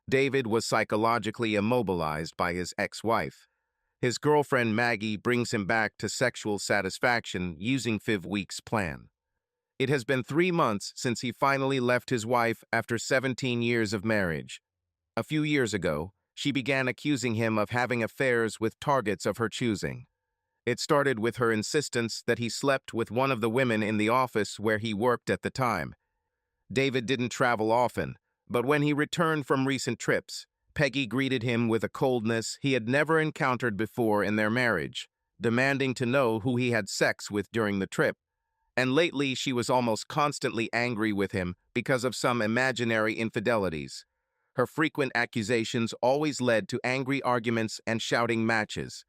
David was psychologically immobilized by his ex-wife. His girlfriend Maggie brings him back to sexual satisfaction using 5 weeks plan. It has been 3 months since he finally left his wife after 17 years of marriage. A few years ago, she began accusing him of having affairs with targets of her choosing. It started with her insistence that he slept with one of the women in the office where he worked at the time. David didn't travel often, but when he returned from recent trips, Peggy greeted him with a coldness he had never encountered before in their marriage, demanding to know who he had sex with during the trip. And lately she was almost constantly angry with him because of some imaginary infidelities. Her frequent accusations always led to angry arguments and shouting matches.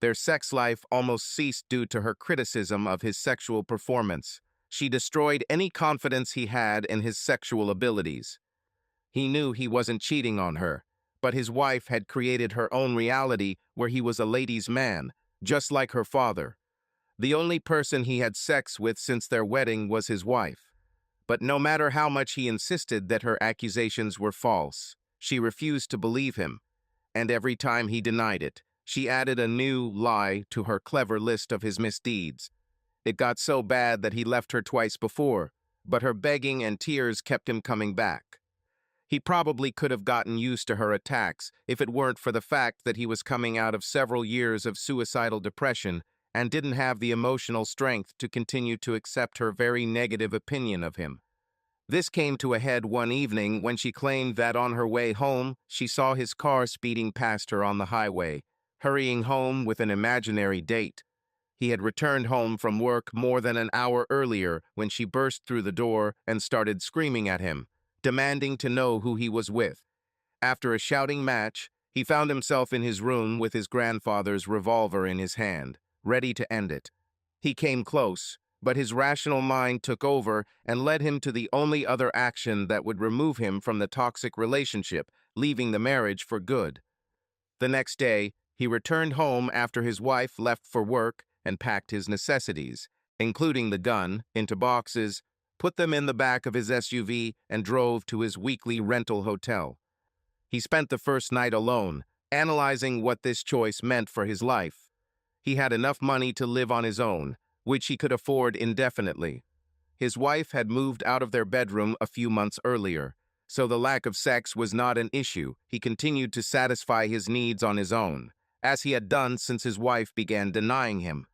Their sex life almost ceased due to her criticism of his sexual performance. She destroyed any confidence he had in his sexual abilities. He knew he wasn't cheating on her, but his wife had created her own reality where he was a ladies' man, just like her father. The only person he had sex with since their wedding was his wife. But no matter how much he insisted that her accusations were false, she refused to believe him, and every time he denied it, she added a new lie to her clever list of his misdeeds. It got so bad that he left her twice before, but her begging and tears kept him coming back. He probably could have gotten used to her attacks if it weren't for the fact that he was coming out of several years of suicidal depression and didn't have the emotional strength to continue to accept her very negative opinion of him. This came to a head one evening when she claimed that on her way home, she saw his car speeding past her on the highway, hurrying home with an imaginary date. He had returned home from work more than an hour earlier when she burst through the door and started screaming at him, demanding to know who he was with. After a shouting match, he found himself in his room with his grandfather's revolver in his hand, ready to end it. He came close, but his rational mind took over and led him to the only other action that would remove him from the toxic relationship, leaving the marriage for good. The next day, he returned home after his wife left for work and packed his necessities, including the gun, into boxes, put them in the back of his SUV, and drove to his weekly rental hotel. He spent the first night alone, analyzing what this choice meant for his life. He had enough money to live on his own, which he could afford indefinitely. His wife had moved out of their bedroom a few months earlier, so the lack of sex was not an issue. He continued to satisfy his needs on his own, as he had done since his wife began denying him.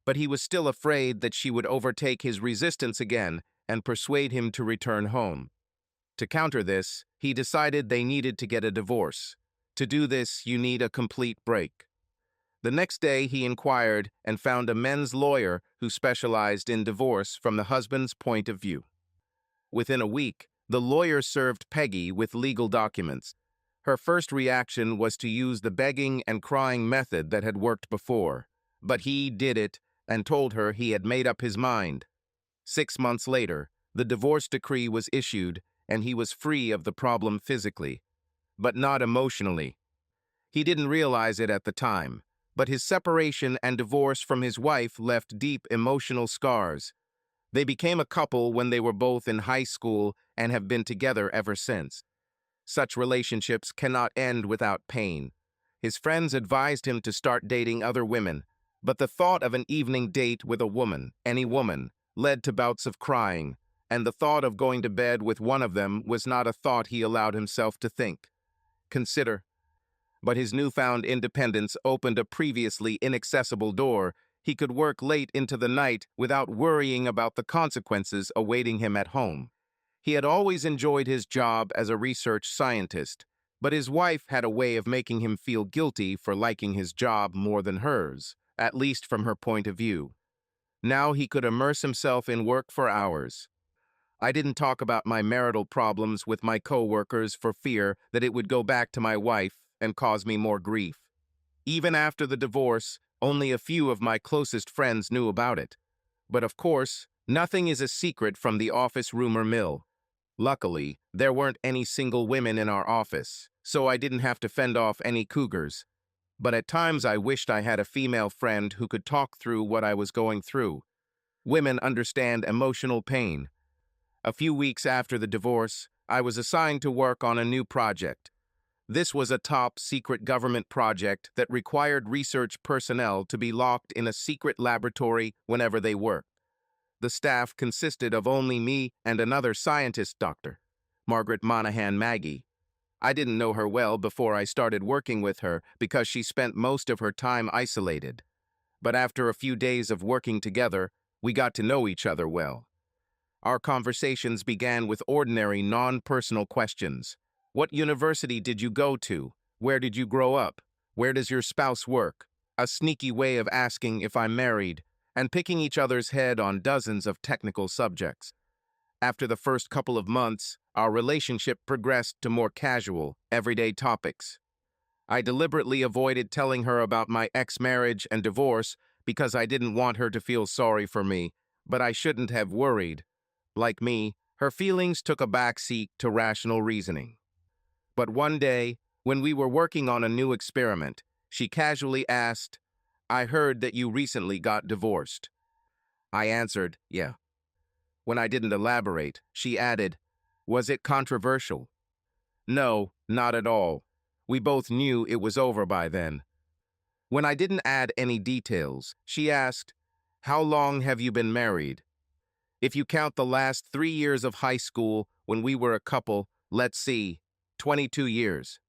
But he was still afraid that she would overtake his resistance again and persuade him to return home. To counter this, he decided they needed to get a divorce. To do this, you need a complete break. The next day, he inquired and found a men's lawyer who specialized in divorce from the husband's point of view. Within a week, the lawyer served Peggy with legal documents. Her first reaction was to use the begging and crying method that had worked before, but he did it and told her he had made up his mind. 6 months later, the divorce decree was issued and he was free of the problem physically, but not emotionally. He didn't realize it at the time, but his separation and divorce from his wife left deep emotional scars. They became a couple when they were both in high school and have been together ever since. Such relationships cannot end without pain. His friends advised him to start dating other women, but the thought of an evening date with a woman, any woman, led to bouts of crying, and the thought of going to bed with one of them was not a thought he allowed himself to consider. But his newfound independence opened a previously inaccessible door. He could work late into the night without worrying about the consequences awaiting him at home. He had always enjoyed his job as a research scientist, but his wife had a way of making him feel guilty for liking his job more than hers, at least from her point of view. Now he could immerse himself in work for hours. I didn't talk about my marital problems with my co-workers for fear that it would go back to my wife and cause me more grief. Even after the divorce, only a few of my closest friends knew about it. But of course, nothing is a secret from the office rumor mill. Luckily, there weren't any single women in our office, so I didn't have to fend off any cougars. But at times I wished I had a female friend who could talk through what I was going through. Women understand emotional pain. A few weeks after the divorce, I was assigned to work on a new project. This was a top-secret government project that required research personnel to be locked in a secret laboratory whenever they worked. The staff consisted of only me and another scientist doctor, Margaret Monahan Maggie. I didn't know her well before I started working with her because she spent most of her time isolated. But after a few days of working together, we got to know each other well. Our conversations began with ordinary, non-personal questions. What university did you go to? Where did you grow up? Where does your spouse work? A sneaky way of asking if I'm married, and picking each other's head on dozens of technical subjects. After the first couple of months, our relationship progressed to more casual, everyday topics. I deliberately avoided telling her about my ex-marriage and divorce because I didn't want her to feel sorry for me, but I shouldn't have worried. Like me, her feelings took a backseat to rational reasoning. But one day, when we were working on a new experiment, she casually asked, "I heard that you recently got divorced." I answered, "Yeah." When I didn't elaborate, she added, "Was it controversial?" No, not at all. We both knew it was over by then. When I didn't add any details, she asked, "How long have you been married?" If you count the last 3 years of high school when we were a couple, let's see, 22 years.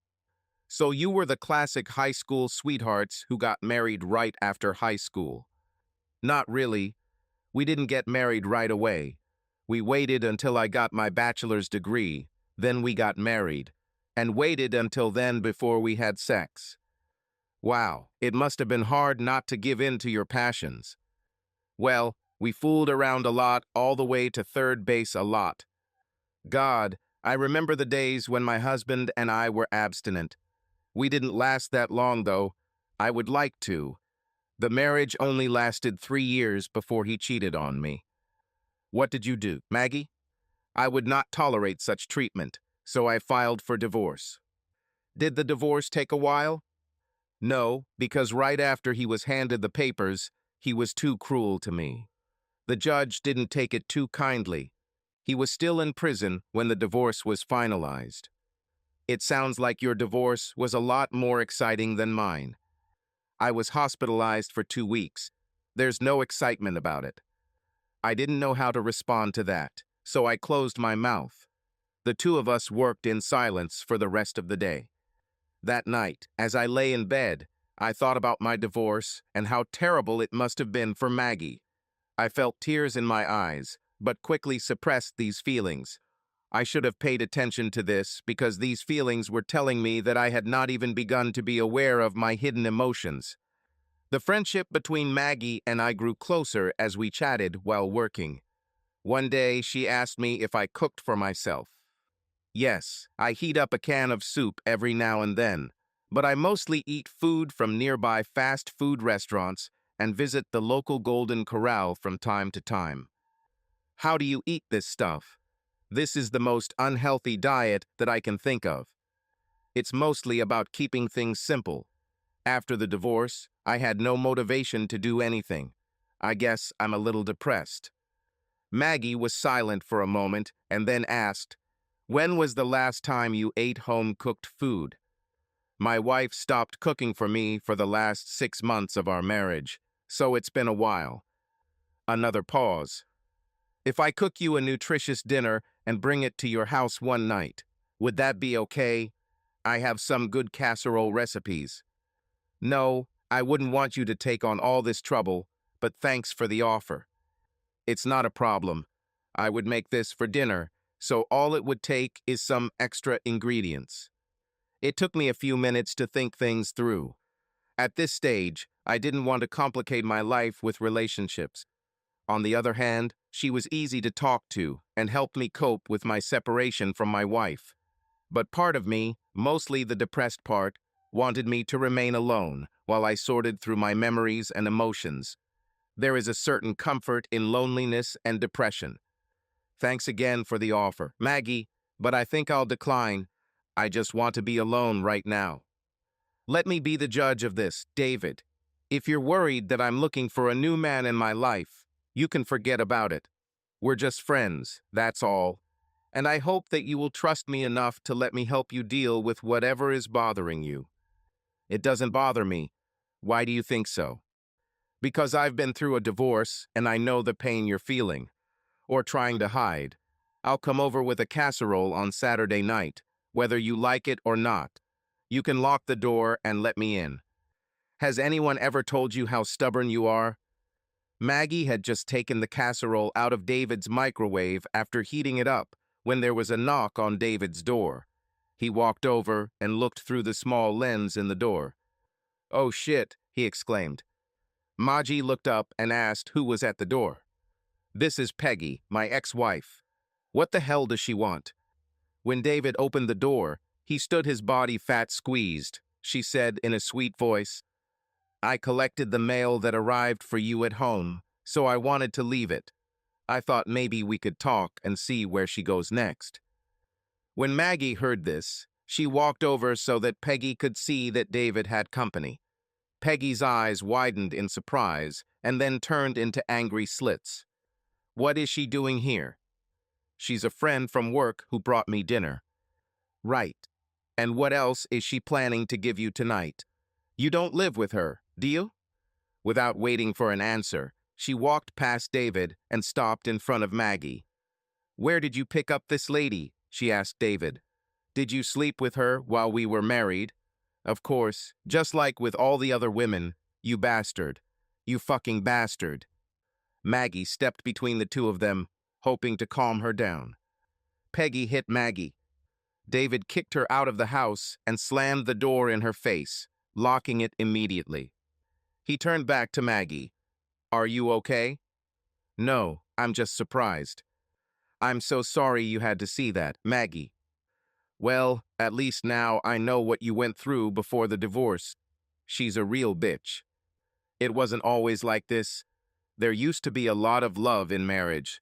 So you were the classic high school sweethearts who got married right after high school. Not really. We didn't get married right away. We waited until I got my bachelor's degree, then we got married, and waited until then before we had sex. Wow, it must have been hard not to give in to your passions. Well, we fooled around a lot, all the way to third base a lot. God, I remember the days when my husband and I were abstinent. We didn't last that long, though. I would like to. The marriage only lasted 3 years before he cheated on me. What did you do, Maggie? I would not tolerate such treatment, so I filed for divorce. Did the divorce take a while? No, because right after he was handed the papers, he was too cruel to me. The judge didn't take it too kindly. He was still in prison when the divorce was finalized. It sounds like your divorce was a lot more exciting than mine. I was hospitalized for 2 weeks. There's no excitement about it. I didn't know how to respond to that, so I closed my mouth. The two of us worked in silence for the rest of the day. That night, as I lay in bed, I thought about my divorce and how terrible it must have been for Maggie. I felt tears in my eyes, but quickly suppressed these feelings. I should have paid attention to this because these feelings were telling me that I had not even begun to be aware of my hidden emotions. The friendship between Maggie and I grew closer as we chatted while working. One day, she asked me if I cooked for myself. Yes, I heat up a can of soup every now and then, but I mostly eat food from nearby fast food restaurants and visit the local Golden Corral from time to time. How do you eat this stuff? This is the most unhealthy diet that I can think of. It's mostly about keeping things simple. After the divorce, I had no motivation to do anything. I guess I'm a little depressed. Maggie was silent for a moment and then asked, "When was the last time you ate home-cooked food?" My wife stopped cooking for me for the last 6 months of our marriage, so it's been a while. Another pause. If I cook you a nutritious dinner and bring it to your house one night, would that be okay? I have some good casserole recipes. No, I wouldn't want you to take on all this trouble, but thanks for the offer. It's not a problem. I would make this for dinner, so all it would take is some extra ingredients. It took me a few minutes to think things through. At this stage, I didn't want to complicate my life with relationships. On the other hand, she was easy to talk to and helped me cope with my separation from my wife. But part of me, mostly the depressed part, wanted me to remain alone while I sorted through my memories and emotions. There is a certain comfort in loneliness and depression. Thanks again for the offer, Maggie, but I think I'll decline. I just want to be alone right now. Let me be the judge of this, David. If you're worried that I'm looking for a new man in my life, you can forget about it. We're just friends, that's all. And I hope that you will trust me enough to let me help you deal with whatever is bothering you. It doesn't bother me. Why do you think so? Because I've been through a divorce and I know the pain you're feeling, or trying to hide. I'll come over with a casserole on Saturday night, whether you like it or not. You can lock the door and let me in. Has anyone ever told you how stubborn you are? Maggie had just taken the casserole out of David's microwave after heating it up when there was a knock on David's door. He walked over and looked through the small lens in the door. "Oh shit," he exclaimed. Maggie looked up and asked who was at the door. "This is Peggy, my ex-wife. What the hell does she want?" When David opened the door, he stood his body fat squeezed. She said in a sweet voice, "I collected the mail that arrived for you at home, so I wanted to leave it. I thought maybe we could talk and see where she goes next." When Maggie heard this, she walked over so that Peggy could see that David had company. Peggy's eyes widened in surprise and then turned into angry slits. "What is she doing here?" "She's a friend from work who brought me dinner." "Right. And what else is she planning to give you tonight? You don't live with her, do you?" Without waiting for an answer, she walked past David and stopped in front of Maggie. "Where did you pick up this lady?" she asked David. "Did you sleep with her while we were married?" "Of course, just like with all the other women, you bastard. You fucking bastard." Maggie stepped between the two of them, hoping to calm her down. Peggy hit Maggie. David kicked her out of the house and slammed the door in her face, locking it immediately. He turned back to Maggie. "Are you okay?" "No, I'm just surprised." "I'm so sorry you had to see that, Maggie." "Well, at least now I know what you went through before the divorce. She's a real bitch. It wasn't always like this. There used to be a lot of love in marriage."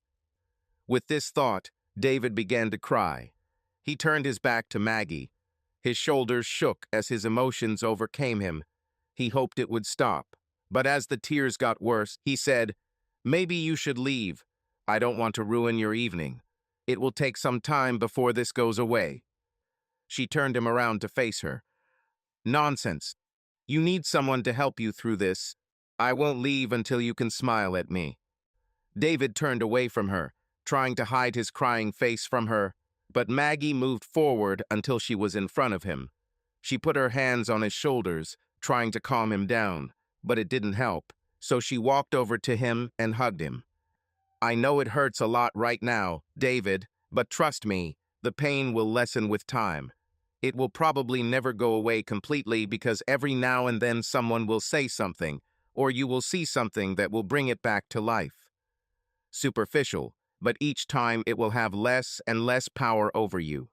With this thought, David began to cry. He turned his back to Maggie. His shoulders shook as his emotions overcame him. He hoped it would stop. But as the tears got worse, he said, "Maybe you should leave. I don't want to ruin your evening. It will take some time before this goes away." She turned him around to face her. "Nonsense. You need someone to help you through this. I won't leave until you can smile at me." David turned away from her, trying to hide his crying face from her, but Maggie moved forward until she was in front of him. She put her hands on his shoulders, trying to calm him down, but it didn't help, so she walked over to him and hugged him. "I know it hurts a lot right now, David, but trust me, the pain will lessen with time. It will probably never go away completely because every now and then someone will say something, or you will see something that will bring it back to life. Superficial, but each time it will have less and less power over you."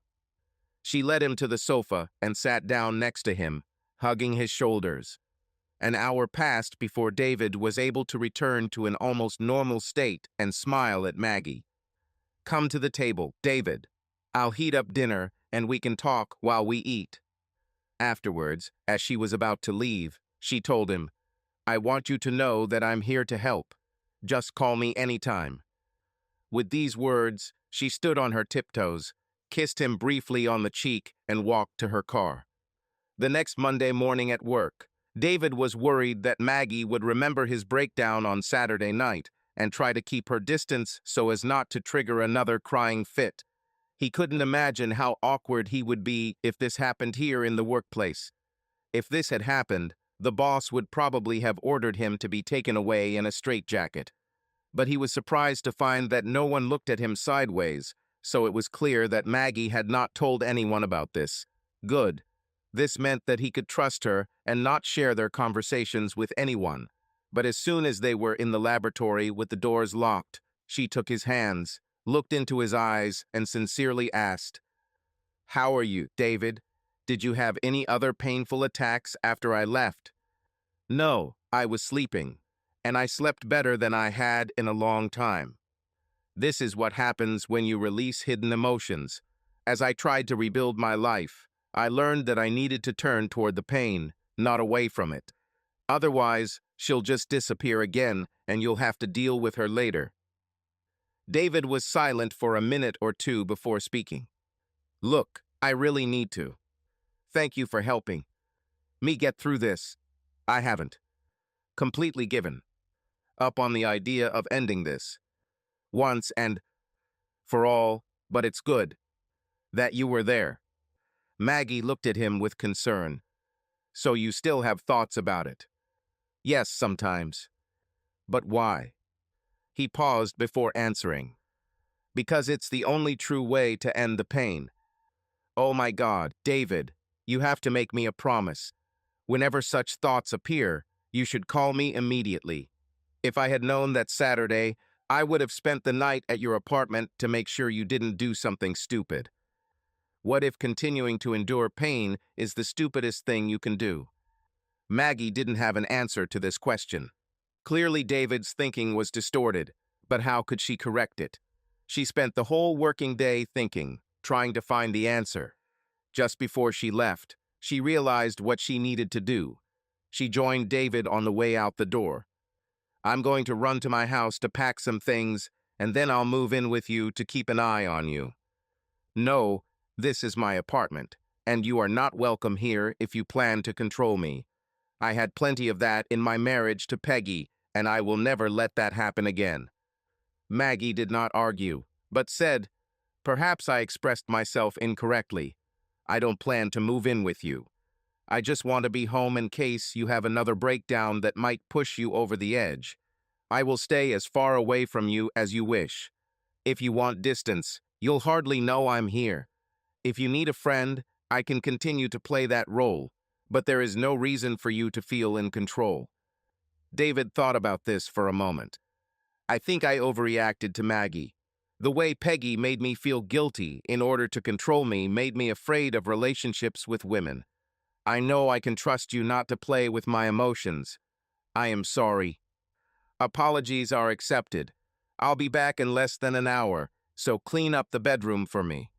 She led him to the sofa and sat down next to him, hugging his shoulders. An hour passed before David was able to return to an almost normal state and smile at Maggie. "Come to the table, David. I'll heat up dinner and we can talk while we eat." Afterwards, as she was about to leave, she told him, "I want you to know that I'm here to help. Just call me anytime." With these words, she stood on her tiptoes, kissed him briefly on the cheek, and walked to her car. The next Monday morning at work, David was worried that Maggie would remember his breakdown on Saturday night and try to keep her distance so as not to trigger another crying fit. He couldn't imagine how awkward he would be if this happened here in the workplace. If this had happened, the boss would probably have ordered him to be taken away in a straitjacket. But he was surprised to find that no one looked at him sideways, so it was clear that Maggie had not told anyone about this. Good. This meant that he could trust her and not share their conversations with anyone. But as soon as they were in the laboratory with the doors locked, she took his hands, looked into his eyes, and sincerely asked, "How are you, David? Did you have any other painful attacks after I left?" "No, I was sleeping, and I slept better than I had in a long time." This is what happens when you release hidden emotions. As I tried to rebuild my life, I learned that I needed to turn toward the pain, not away from it. Otherwise, she'll just disappear again, and you'll have to deal with her later. David was silent for a minute or two before speaking. Look, I really need to. Thank you for helping me get through this. I haven't completely given up on the idea of ending this once and for all, but it's good that you were there. Maggie looked at him with concern. So you still have thoughts about it? Yes, sometimes. But why? He paused before answering. Because it's the only true way to end the pain. Oh my God, David, you have to make me a promise. Whenever such thoughts appear, you should call me immediately. If I had known that Saturday, I would have spent the night at your apartment to make sure you didn't do something stupid. What if continuing to endure pain is the stupidest thing you can do? Maggie didn't have an answer to this question. Clearly, David's thinking was distorted, but how could she correct it? She spent the whole working day thinking, trying to find the answer. Just before she left, she realized what she needed to do. She joined David on the way out the door. I'm going to run to my house to pack some things, and then I'll move in with you to keep an eye on you. No, this is my apartment, and you are not welcome here if you plan to control me. I had plenty of that in my marriage to Peggy, and I will never let that happen again. Maggie did not argue, but said, perhaps I expressed myself incorrectly. I don't plan to move in with you. I just want to be home in case you have another breakdown that might push you over the edge. I will stay as far away from you as you wish. If you want distance, you'll hardly know I'm here. If you need a friend, I can continue to play that role, but there is no reason for you to feel in control. David thought about this for a moment. I think I overreacted to Maggie. The way Peggy made me feel guilty in order to control me made me afraid of relationships with women. I know I can trust you not to play with my emotions. I am sorry. Apologies are accepted. I'll be back in less than an hour, so clean up the bedroom for me.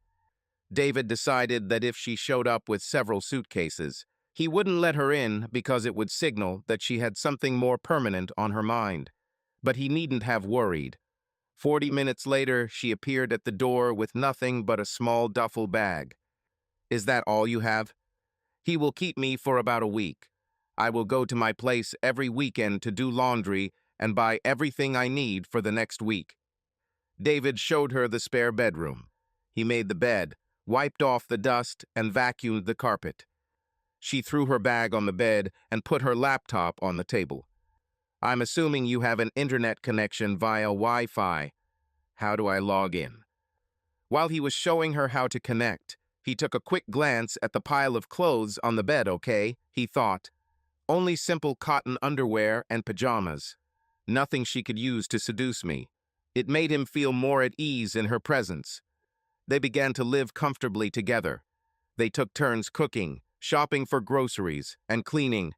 David decided that if she showed up with several suitcases, he wouldn't let her in because it would signal that she had something more permanent on her mind. But he needn't have worried. 40 minutes later, she appeared at the door with nothing but a small duffel bag. Is that all you have? He will keep me for about a week. I will go to my place every weekend to do laundry and buy everything I need for the next week. David showed her the spare bedroom. He made the bed, wiped off the dust, and vacuumed the carpet. She threw her bag on the bed and put her laptop on the table. I'm assuming you have an internet connection via Wi-Fi. How do I log in? While he was showing her how to connect, he took a quick glance at the pile of clothes on the bed, okay, he thought. Only simple cotton underwear and pajamas. Nothing she could use to seduce me. It made him feel more at ease in her presence. They began to live comfortably together. They took turns cooking, shopping for groceries, and cleaning.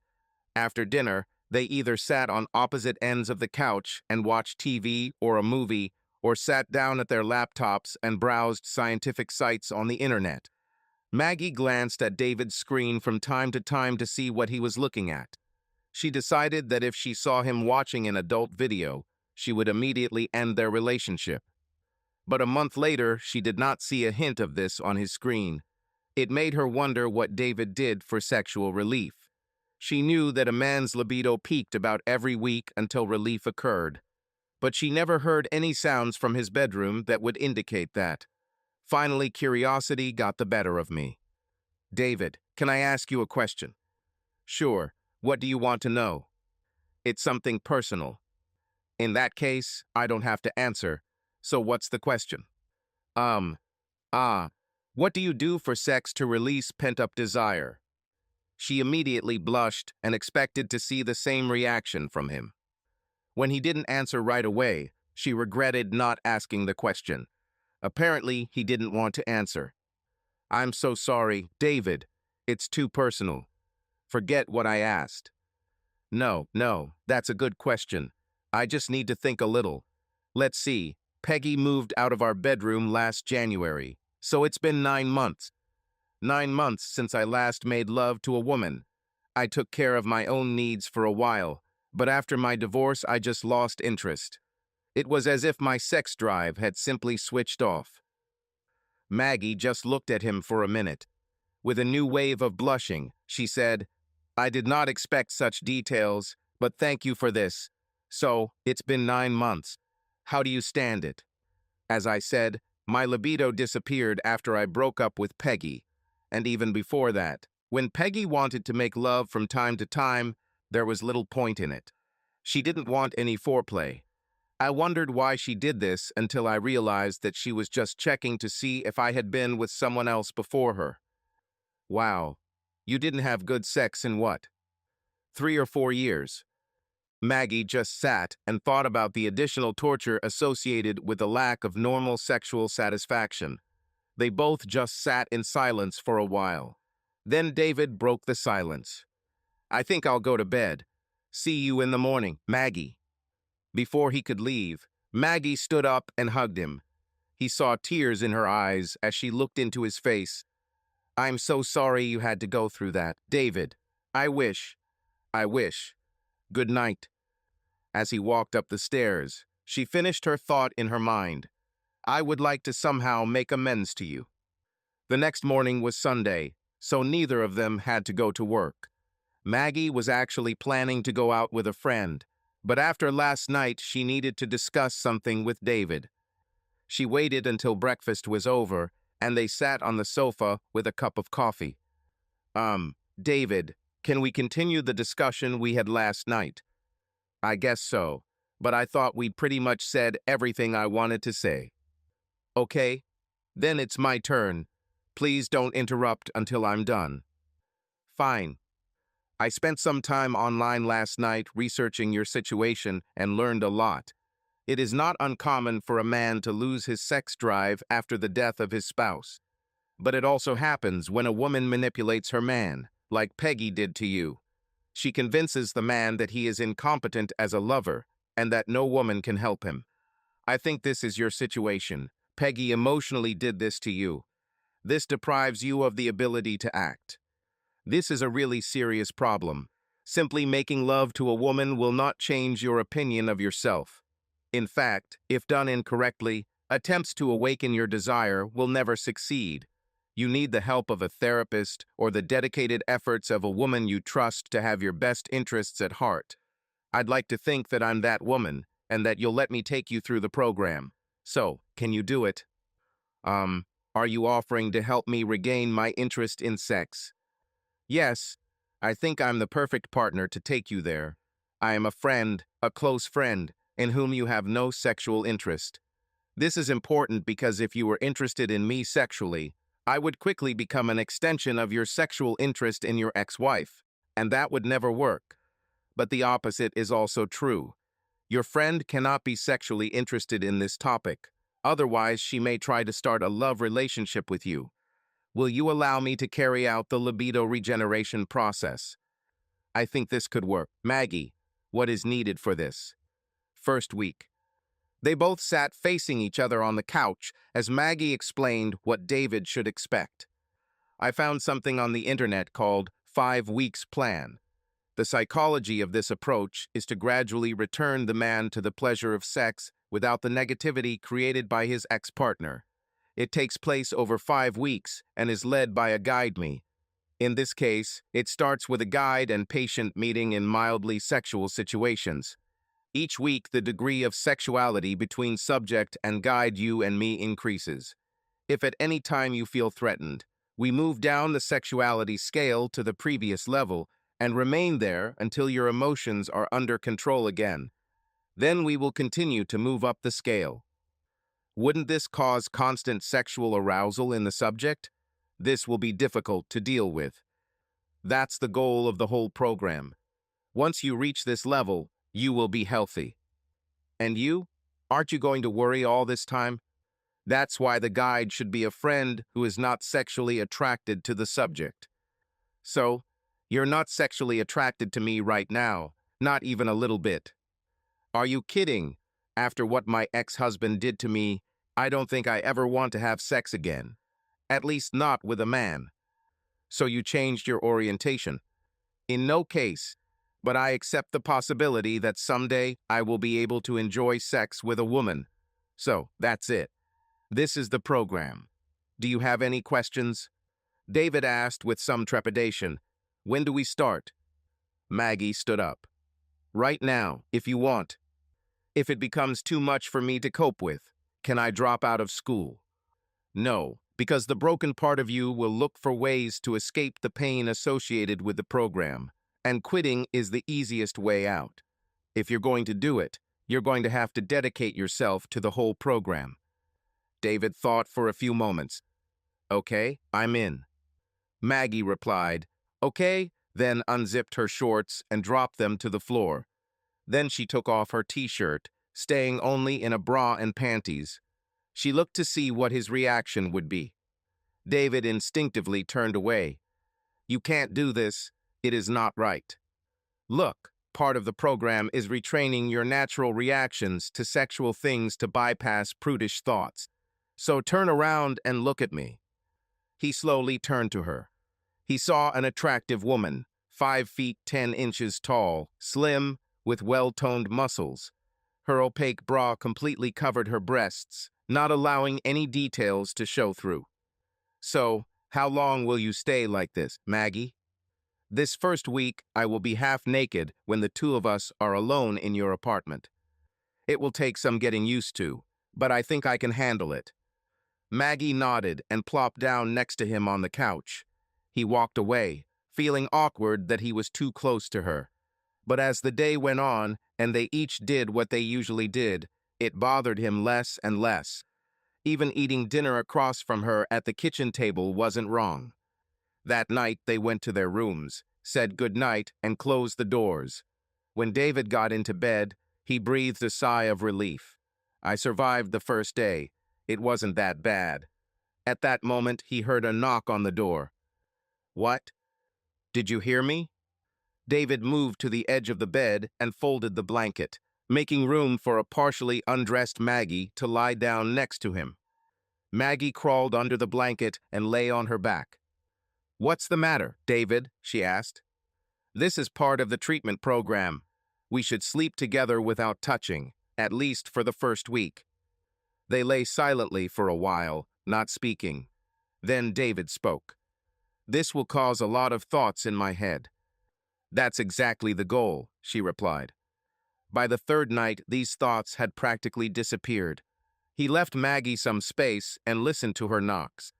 After dinner, they either sat on opposite ends of the couch and watched TV or a movie, or sat down at their laptops and browsed scientific sites on the internet. Maggie glanced at David's screen from time to time to see what he was looking at. She decided that if she saw him watching an adult video, she would immediately end their relationship. But a month later, she did not see a hint of this on his screen. It made her wonder what David did for sexual relief. She knew that a man's libido peaked about every week until relief occurred. But she never heard any sounds from his bedroom that would indicate that. Finally, curiosity got the better of me. David, can I ask you a question? Sure. What do you want to know? It's something personal. In that case, I don't have to answer. So what's the question? What do you do for sex to release pent-up desire? She immediately blushed and expected to see the same reaction from him. When he didn't answer right away, she regretted not asking the question. Apparently, he didn't want to answer. I'm so sorry, David. It's too personal. Forget what I asked. No, that's a good question. I just need to think a little. Let's see. Peggy moved out of our bedroom last January, so it's been 9 months. 9 months since I last made love to a woman. I took care of my own needs for a while, but after my divorce I just lost interest. It was as if my sex drive had simply switched off. Maggie just looked at him for a minute. With a new wave of blushing, she said, "I did not expect such details, but thank you for this. So, it's been 9 months. How do you stand it?" As I said, my libido disappeared after I broke up with Peggy. And even before that, when Peggy wanted to make love from time to time, there was little point in it. She didn't want any foreplay. I wondered why she did this until I realized that she was just checking to see if I had been with someone else before her. Wow, you didn't have good sex in what? 3 or 4 years. Maggie just sat and thought about the additional torture associated with the lack of normal sexual satisfaction. They both just sat in silence for a while. Then David broke the silence. "I think I'll go to bed. See you in the morning, Maggie." Before he could leave, Maggie stood up and hugged him. He saw tears in her eyes as she looked into his face. "I'm so sorry you had to go through that, David. I wish. Good night." As he walked up the stairs, she finished her thought in her mind. "I would like to somehow make amends to you." The next morning was Sunday, so neither of them had to go to work. Maggie was actually planning to go out with a friend, but after last night she needed to discuss something with David. She waited until breakfast was over, and they sat on the sofa with a cup of coffee. David, can we continue the discussion we had last night?" "I guess so, but I thought we'd pretty much said everything I wanted to say." "Okay, then it's my turn. Please don't interrupt until I'm done." "Fine. I spent some time online last night researching your situation and learned a lot. It is not uncommon for a man to lose his sex drive after the death of his spouse. But it also happens when a woman manipulates her man, like Peggy did to you. She convinces the man that he is incompetent as a lover and that no woman can help him. I think this is your situation. Peggy emotionally did this to you. This deprives you of the ability to act. This is a really serious problem. Simply making love to a woman will not change your opinion of yourself. In fact, if done incorrectly, attempts to awaken your desire will never succeed. You need the help of a therapist or the dedicated efforts of a woman you trust to have your best interests at heart. I'd like to think that I'm that woman and that you'll let me take you through the program. So, can you do it? Are you offering to help me regain my interest in sex? Yes, I think I'm the perfect partner to take you there. I am a friend, a close friend, in whom you have no sexual interest. This is important because if you were interested in me sexually, I would quickly become an extension of your sexual interest in your ex-wife, and that would never work. But the opposite is also true. Your friend cannot be sexually interested in this topic. Otherwise, she may try to start a love relationship with you. Will you allow me to carry out the libido regeneration process? I think this could work. Maggie, what is needed for this? First week. They both sat facing each other on the couch as Maggie explained what David should expect. "I found something on the internet called 5 weeks plan. The psychology of this approach is to gradually return the man to the pleasure of sex without the negativity created by his ex-partner. It takes place over 5 weeks and is led by a guide me. In this case, it starts with a guide and patient meeting in mildly sexual situations. Each week, the degree of sexuality between subject and guide you and me increases. If at any time you feel threatened, we move down the sexuality scale to the previous level and remain there until your emotions are under control again. Then we will continue to move up the scale. Wouldn't this cause constant sexual arousal in the subject? This will be difficult to deal with. That's the goal of the whole program. Once you reach this level, you will be healthy. And you? Aren't you going to worry all this time? That's why the guide should be a friend who is not sexually attracted to the subject. So, you're not sexually attracted to me right now, not even a little bit. Are you kidding? After what my ex-husband did to me, I don't think I ever want to have sex again. At least not with a man. So you changed your orientation. In no case. but I accept the possibility that someday I will be able to enjoy sex with a woman. So, that's it. This is the program. Do you have any questions? David asked with some trepidation. When do we start? Maggie stood up. Right now, if you want. If it becomes too much for me to cope with, can I drop out of school? No, because the broken part of you will look for ways to escape the pain associated with the program, and quitting is the easiest way out. If you're going to do it, you're going to have to dedicate yourself to the whole program. David thought for a few moments. Okay, I'm in. Maggie replied, okay, then unzipped her shorts and dropped them to the floor. Then she took off her t-shirt, staying only in a bra and panties. She looked to see what his reaction would be. David instinctively turned away. You can't do this. It is not right. Look, part of the program is retraining your natural reactions to sexual things to bypass prudish thoughts. So turn around and look at me. He slowly turned to her. He saw an attractive woman, 5 feet 10 inches tall, slim, with well-toned muscles. Her opaque bra completely covered her breasts, not allowing any details to show through. So, how long will you stay like this, Maggie? This first week, I will be half naked when the two of us are alone in your apartment. It will take some getting used to, but I think I can handle it. Maggie nodded and plopped down next to him on the couch. He walked away, feeling awkward that he was too close to her. But as the day went on and they each did what they usually did, it bothered him less and less. Even eating dinner across from her at the kitchen table wasn't wrong. That night they went to their rooms, said goodnight, and closed the doors. When David got into bed, he breathed a sigh of relief. I survived the first day. It wasn't that bad. At that moment, he heard a knock on the door. What? Did you hear me? David moved to the edge of the bed and folded the blanket, making room for a partially undressed Maggie to lie down next to him. Maggie crawled under the blanket and lay on her back. What's the matter, David? She asked. This is part of the treatment program. We should sleep together without touching, at least for the first week. They lay silently for a while, not speaking. Then David spoke. This will cause a lot of thoughts in my head. That's exactly the goal, she replied. By the third night, these thoughts had practically disappeared. He left Maggie some space and listened to her knocks.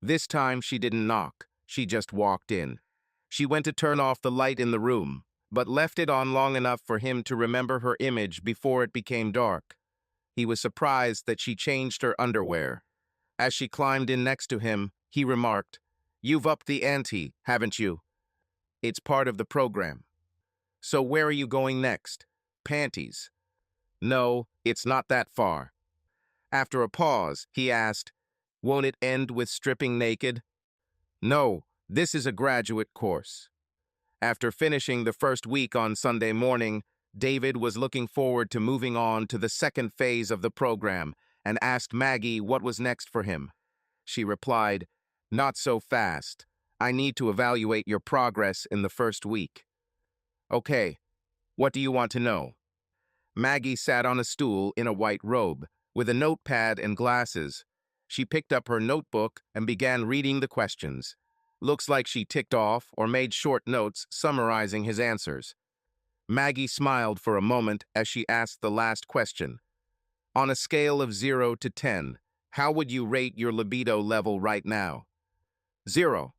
This time she didn't knock, she just walked in. She went to turn off the light in the room, but left it on long enough for him to remember her image before it became dark. He was surprised that she changed her underwear. As she climbed in next to him, he remarked, "You've upped the ante, haven't you? It's part of the program. So where are you going next? Panties?" "No, it's not that far." After a pause, he asked, "Won't it end with stripping naked?" "No, this is a graduate course." After finishing the first week on Sunday morning, David was looking forward to moving on to the second phase of the program and asked Maggie what was next for him. She replied, "Not so fast. I need to evaluate your progress in the first week." "Okay, what do you want to know?" Maggie sat on a stool in a white robe, with a notepad and glasses. She picked up her notebook and began reading the questions. Looks like she ticked off or made short notes summarizing his answers. Maggie smiled for a moment as she asked the last question. On a scale of 0 to 10, how would you rate your libido level right now? 0.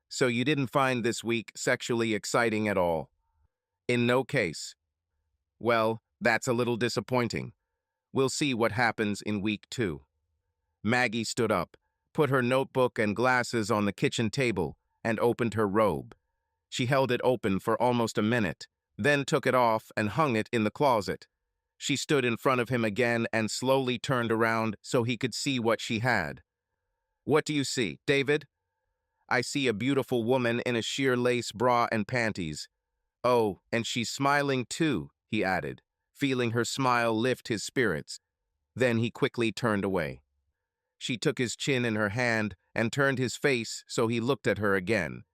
So you didn't find this week sexually exciting at all? In no case. Well, that's a little disappointing. We'll see what happens in week 2. Maggie stood up, put her notebook and glasses on the kitchen table, and opened her robe. She held it open for almost a minute, then took it off and hung it in the closet. She stood in front of him again and slowly turned around so he could see what she had. "What do you see, David?" "I see a beautiful woman in a sheer lace bra and panties. Oh, and she's smiling too," he added, feeling her smile lift his spirits. Then he quickly turned away. She took his chin in her hand and turned his face so he looked at her again.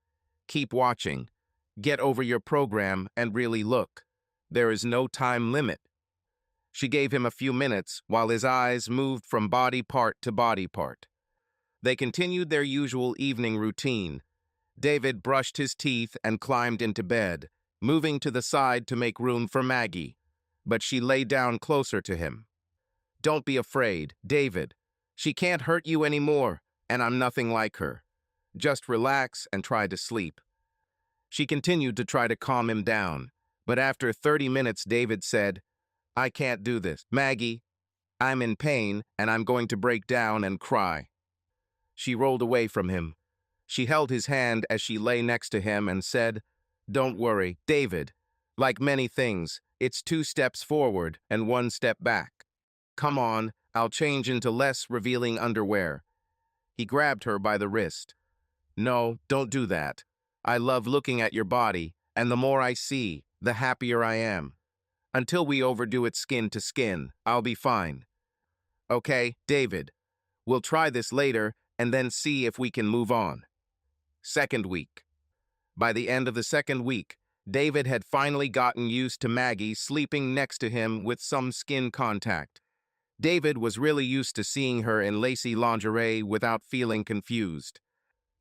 "Keep watching. Get over your program and really look. There is no time limit. She gave him a few minutes while his eyes moved from body part to body part. They continued their usual evening routine. David brushed his teeth and climbed into bed, moving to the side to make room for Maggie, but she lay down closer to him. Don't be afraid, David. She can't hurt you anymore, and I'm nothing like her. Just relax and try to sleep. She continued to try to calm him down, but after 30 minutes, David said, I can't do this. Maggie, I'm in pain, and I'm going to break down and cry. She rolled away from him. She held his hand as she lay next to him and said, Don't worry, David. Like many things, it's 2 steps forward and 1 step back. Come on, I'll change into less revealing underwear. He grabbed her by the wrist. No, don't do that. I love looking at your body, and the more I see, the happier I am. Until we overdo it skin to skin, I'll be fine. Okay, David. We'll try this later and then see if we can move on. Second week. By the end of the second week, David had finally gotten used to Maggie sleeping next to him with some skin contact. David was really used to seeing her in lacy lingerie without feeling confused.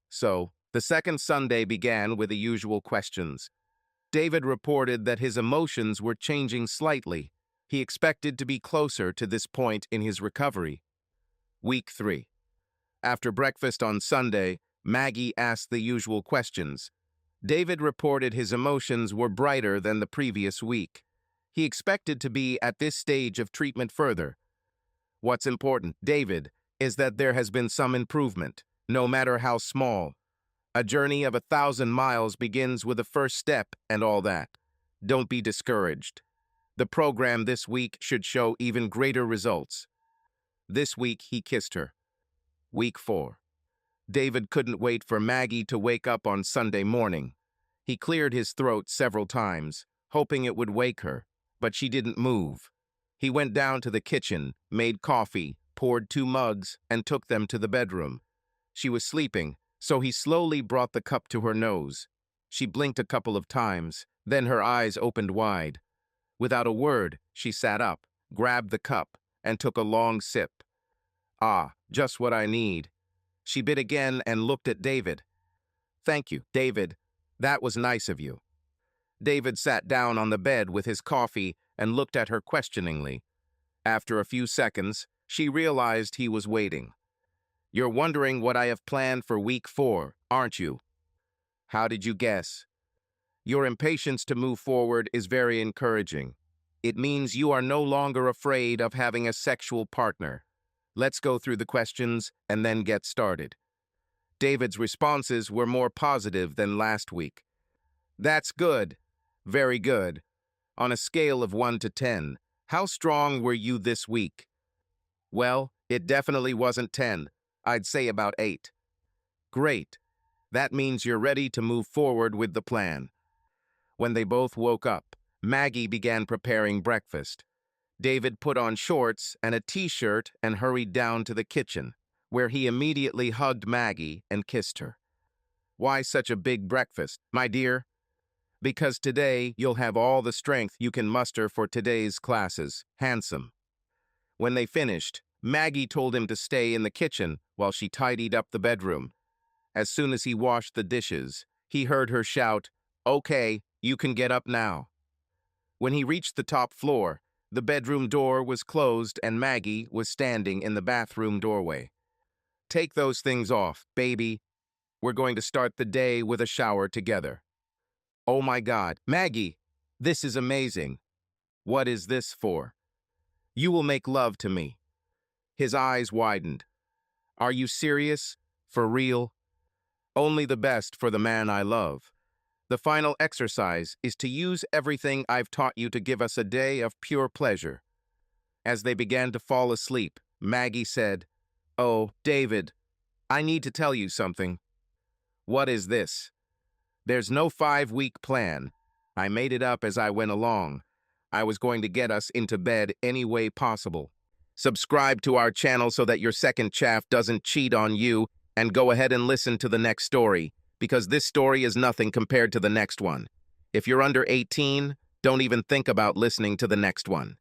So, the second Sunday began with the usual questions. David reported that his emotions were changing slightly. He expected to be closer to this point in his recovery. Week 3. After breakfast on Sunday, Maggie asked the usual questions. David reported his emotions were brighter than the previous week. He expected to be at this stage of treatment further. What's important, David, is that there has been some improvement, no matter how small. A journey of 1,000 miles begins with a first step and all that. Don't be discouraged. The program this week should show even greater results. This week, he kissed her. Week 4. David couldn't wait for Maggie to wake up on Sunday morning. He cleared his throat several times, hoping it would wake her, but she didn't move. He went down to the kitchen, made coffee, poured 2 mugs, and took them to the bedroom. She was sleeping, so he slowly brought the cup to her nose. She blinked a couple of times, then her eyes opened wide. Without a word, she sat up, grabbed the cup, and took a long sip. Ah, just what I need. She bit again and looked at David. Thank you, David. That was nice of you. David sat down on the bed with his coffee and looked at her questioningly. After a few seconds, she realized he was waiting. You're wondering what I have planned for week 4, aren't you? How did you guess? Your impatience to move forward is very encouraging. It means you are no longer afraid of having a sexual partner. Let's go through the questions and then get started. David's responses were more positive than last week. That's good. Very good. On a scale of 1 to 10, how strong were you this week? Well, it definitely wasn't 10. I'd say about 8. Great. That means you're ready to move forward with the plan. When they both woke up, Maggie began preparing breakfast. David put on shorts and a t-shirt and hurried down to the kitchen, where he immediately hugged Maggie and kissed her. Why such a big breakfast, my dear? Because today you'll have all the strength you can muster for today's classes. Handsome. When they finished, Maggie told him to stay in the kitchen while she tidied up the bedroom. As soon as he washed the dishes, he heard her shout, "Okay, you can get up now." When he reached the top floor, the bedroom door was closed and Maggie was standing in the bathroom doorway. Take those things off, baby. We're going to start the day with a shower together. Oh my God, Maggie, this is amazing. What is this for? You will make love to me. His eyes widened. Are you serious? For real? Only the best for the man I love. The final exercise is to use everything I've taught you to give us a day of pure pleasure. As they began to fall asleep, Maggie said, "Oh, David, I need to tell you something." What is this? There's no 5-week plan. I made it up as I went along. I was going to get us into bed any way possible. Subscribe to our channel so that your second chaff doesn't cheat on you, and go ahead and listen to the next story. because this story is nothing compared to the next one. If you're under 18, don't even think about listening to the next one.